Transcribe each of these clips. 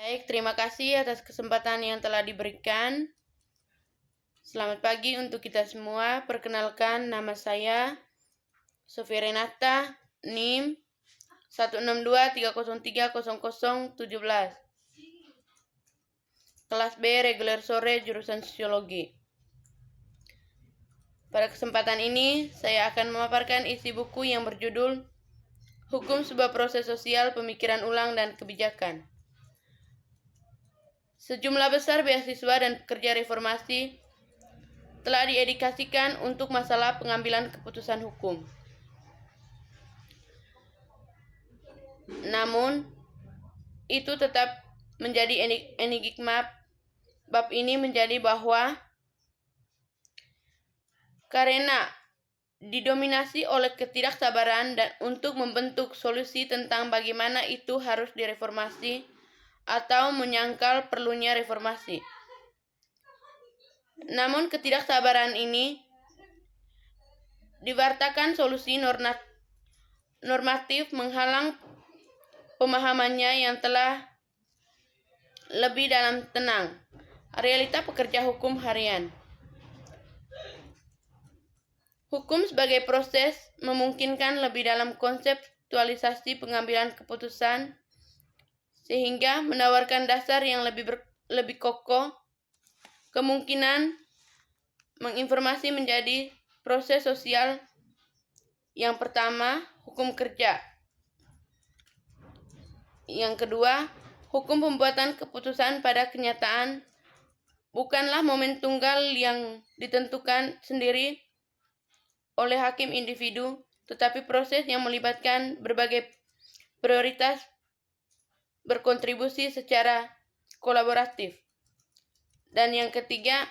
Baik, terima kasih atas kesempatan yang telah diberikan. Selamat pagi untuk kita semua. Perkenalkan, nama saya Sofia Renata, NIM 16230300017. Kelas B, reguler sore, jurusan Sosiologi. Pada kesempatan ini, saya akan memaparkan isi buku yang berjudul Hukum Sebuah Proses Sosial, Pemikiran Ulang dan Kebijakan. Sejumlah besar beasiswa dan pekerja reformasi telah diedukasikan untuk masalah pengambilan keputusan hukum. Namun, itu tetap menjadi enigma. Bab ini menjadi bahwa karena didominasi oleh ketidaksabaran dan untuk membentuk solusi tentang bagaimana itu harus direformasi atau menyangkal perlunya reformasi. Namun ketidaksabaran ini diwartakan solusi normatif menghalang pemahamannya yang telah lebih dalam tenang. Realita pekerja hukum harian. Hukum sebagai proses memungkinkan lebih dalam konseptualisasi pengambilan keputusan sehingga menawarkan dasar yang lebih kokoh. Kemungkinan menginformasi menjadi proses sosial. Yang pertama, hukum kerja. Yang kedua, hukum pembuatan keputusan pada kenyataan bukanlah momen tunggal yang ditentukan sendiri oleh hakim individu, tetapi proses yang melibatkan berbagai prioritas berkontribusi secara kolaboratif. Dan yang ketiga,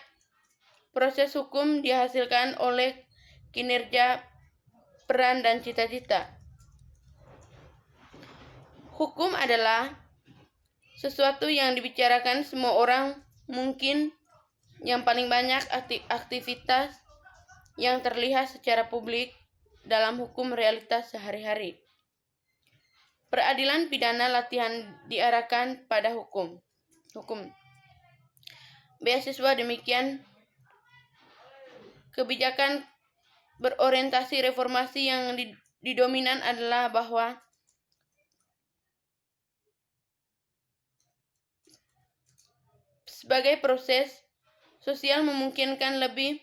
proses hukum dihasilkan oleh kinerja, peran, dan cita-cita. Hukum adalah sesuatu yang dibicarakan semua orang, mungkin yang paling banyak aktivitas yang terlihat secara publik dalam hukum realitas sehari-hari. Peradilan pidana latihan diarahkan pada hukum. Beasiswa demikian. Kebijakan berorientasi reformasi yang didominan adalah bahwa sebagai proses sosial memungkinkan lebih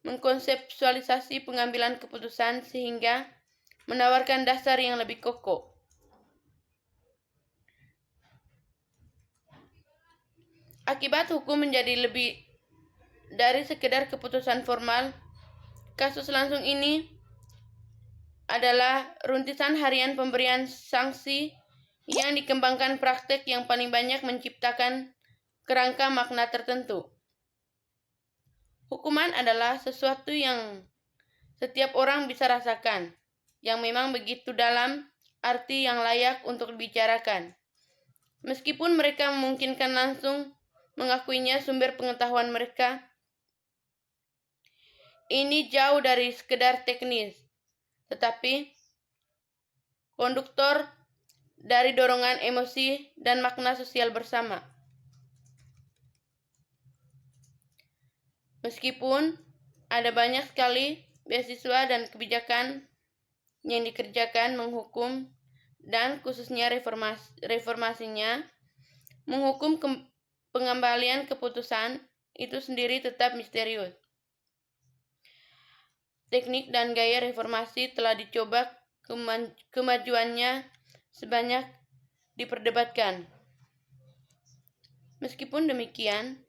mengkonseptualisasi pengambilan keputusan sehingga menawarkan dasar yang lebih kokoh. Akibat hukum menjadi lebih dari sekedar keputusan formal, kasus langsung ini adalah runtisan harian pemberian sanksi yang dikembangkan praktek yang paling banyak menciptakan kerangka makna tertentu. Hukuman adalah sesuatu yang setiap orang bisa rasakan, yang memang begitu dalam arti yang layak untuk dibicarakan. Meskipun mereka memungkinkan langsung mengakuinya sumber pengetahuan mereka, ini jauh dari sekedar teknis, tetapi konduktor dari dorongan emosi dan makna sosial bersama. Meskipun ada banyak sekali beasiswa dan kebijakan yang dikerjakan menghukum dan khususnya reformasinya, menghukum pengembalian keputusan itu sendiri tetap misterius. Teknik dan gaya reformasi telah dicoba, kemajuannya sebanyak diperdebatkan. Meskipun demikian,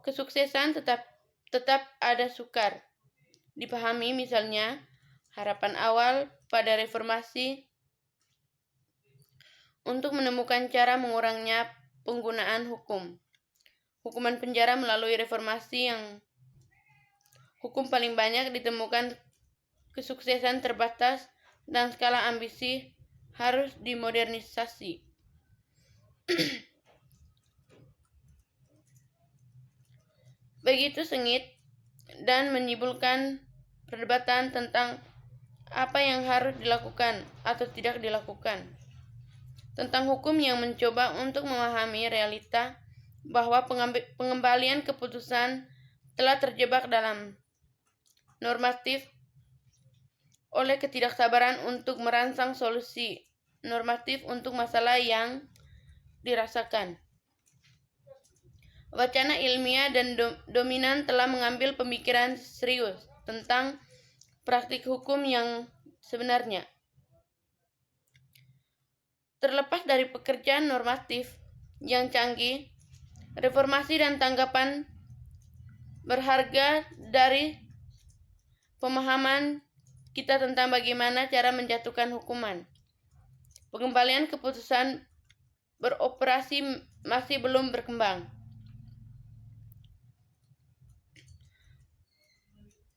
kesuksesan tetap ada sukar dipahami, misalnya harapan awal pada reformasi untuk menemukan cara mengurangnya penggunaan hukuman penjara melalui reformasi yang hukum paling banyak ditemukan kesuksesan terbatas dan skala ambisi harus dimodernisasi. Begitu sengit dan menimbulkan perdebatan tentang apa yang harus dilakukan atau tidak dilakukan. tentang hukum yang mencoba untuk memahami realita bahwa pengembalian keputusan telah terjebak dalam normatif oleh ketidaksabaran untuk merancang solusi normatif untuk masalah yang dirasakan. Wacana ilmiah dan dominan telah mengambil pemikiran serius tentang praktik hukum yang sebenarnya. Terlepas dari pekerjaan normatif yang canggih, reformasi dan tanggapan berharga dari pemahaman kita tentang bagaimana cara menjatuhkan hukuman. Pengembalian keputusan beroperasi masih belum berkembang.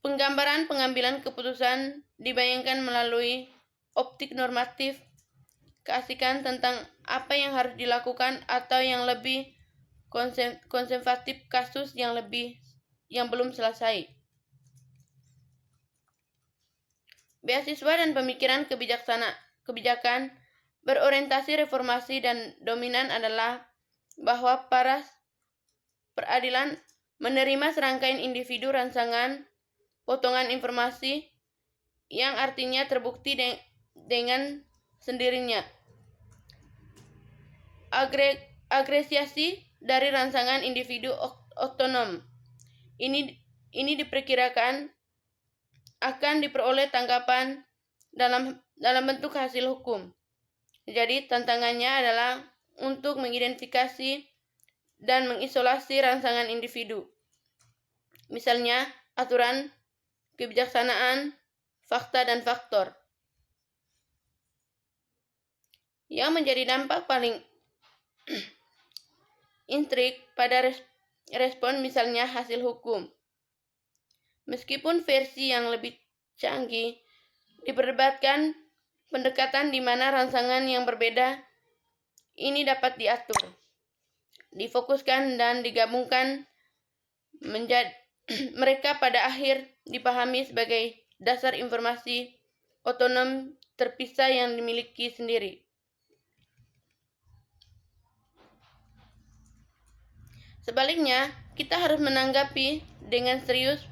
Penggambaran pengambilan keputusan dibayangkan melalui optik normatif, keasikan tentang apa yang harus dilakukan atau yang lebih konservatif kasus yang belum selesai. Beasiswa dan pemikiran kebijakan berorientasi reformasi dan dominan adalah bahwa para peradilan menerima serangkaian individu rangsangan potongan informasi yang artinya terbukti dengan sendirinya. Agresiasi dari rangsangan individu otonom ini diperkirakan akan diperoleh tanggapan dalam bentuk hasil hukum. Jadi tantangannya adalah untuk mengidentifikasi dan mengisolasi rangsangan individu. Misalnya aturan, kebijaksanaan, fakta, dan faktor. Yang menjadi dampak paling intrik pada respon misalnya hasil hukum. Meskipun versi yang lebih canggih diperdebatkan pendekatan di mana rangsangan yang berbeda ini dapat diatur, difokuskan, dan digabungkan menjadi mereka pada akhir dipahami sebagai dasar informasi otonom terpisah yang dimiliki sendiri. Sebaliknya, kita harus menanggapi dengan serius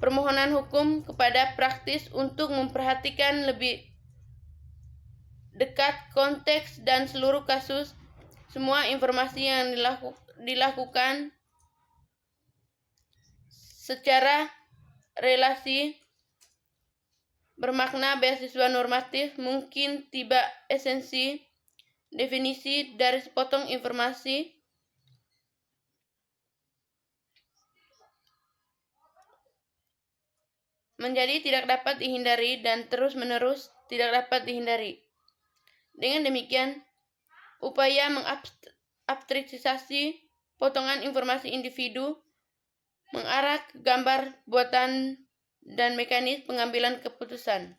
permohonan hukum kepada praktis untuk memperhatikan lebih dekat konteks dan seluruh kasus. Semua informasi yang dilakukan secara relasi bermakna beasiswa normatif mungkin tiba esensi definisi dari sepotong informasi menjadi tidak dapat dihindari dan terus-menerus tidak dapat dihindari. Dengan demikian, upaya mengabstraksisasi potongan informasi individu mengarah ke gambar buatan dan mekanisme pengambilan keputusan.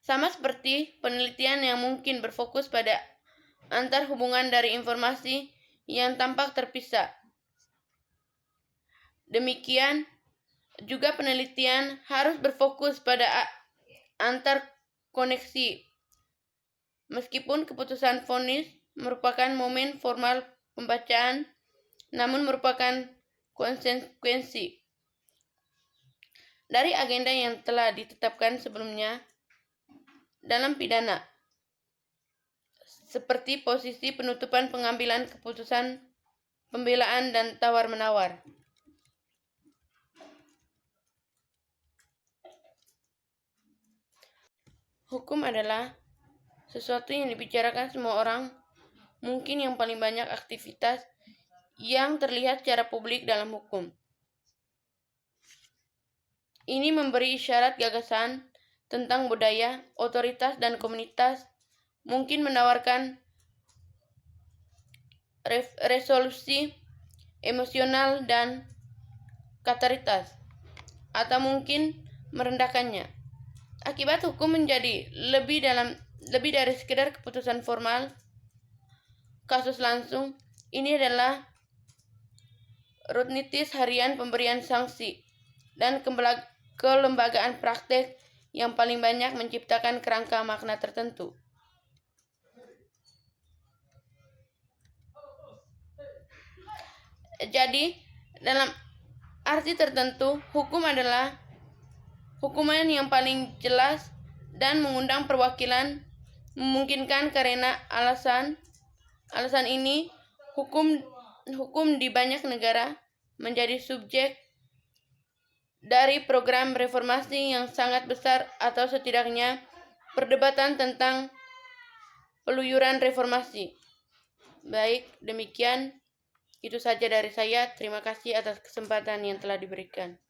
Sama seperti penelitian yang mungkin berfokus pada antar hubungan dari informasi yang tampak terpisah. Demikian juga penelitian harus berfokus pada antar koneksi. Meskipun keputusan vonis merupakan momen formal pembacaan, namun merupakan konsekuensi dari agenda yang telah ditetapkan sebelumnya dalam pidana, seperti posisi penutupan pengambilan keputusan, pembelaan, dan tawar-menawar. Hukum adalah sesuatu yang dibicarakan semua orang, mungkin yang paling banyak aktivitas yang terlihat secara publik dalam hukum. Ini memberi isyarat gagasan tentang budaya, otoritas, dan komunitas, mungkin menawarkan resolusi emosional dan kataritas, atau mungkin merendahkannya. Akibat hukum menjadi lebih dari sekedar keputusan formal, kasus langsung. Ini adalah rutinitas harian pemberian sanksi dan kelembagaan praktek yang paling banyak menciptakan kerangka makna tertentu. Jadi, dalam arti tertentu, hukum adalah hukuman yang paling jelas dan mengundang perwakilan, memungkinkan karena alasan ini hukum di banyak negara menjadi subjek dari program reformasi yang sangat besar atau setidaknya perdebatan tentang peluyuran reformasi. Baik, demikian itu saja dari saya. Terima kasih atas kesempatan yang telah diberikan.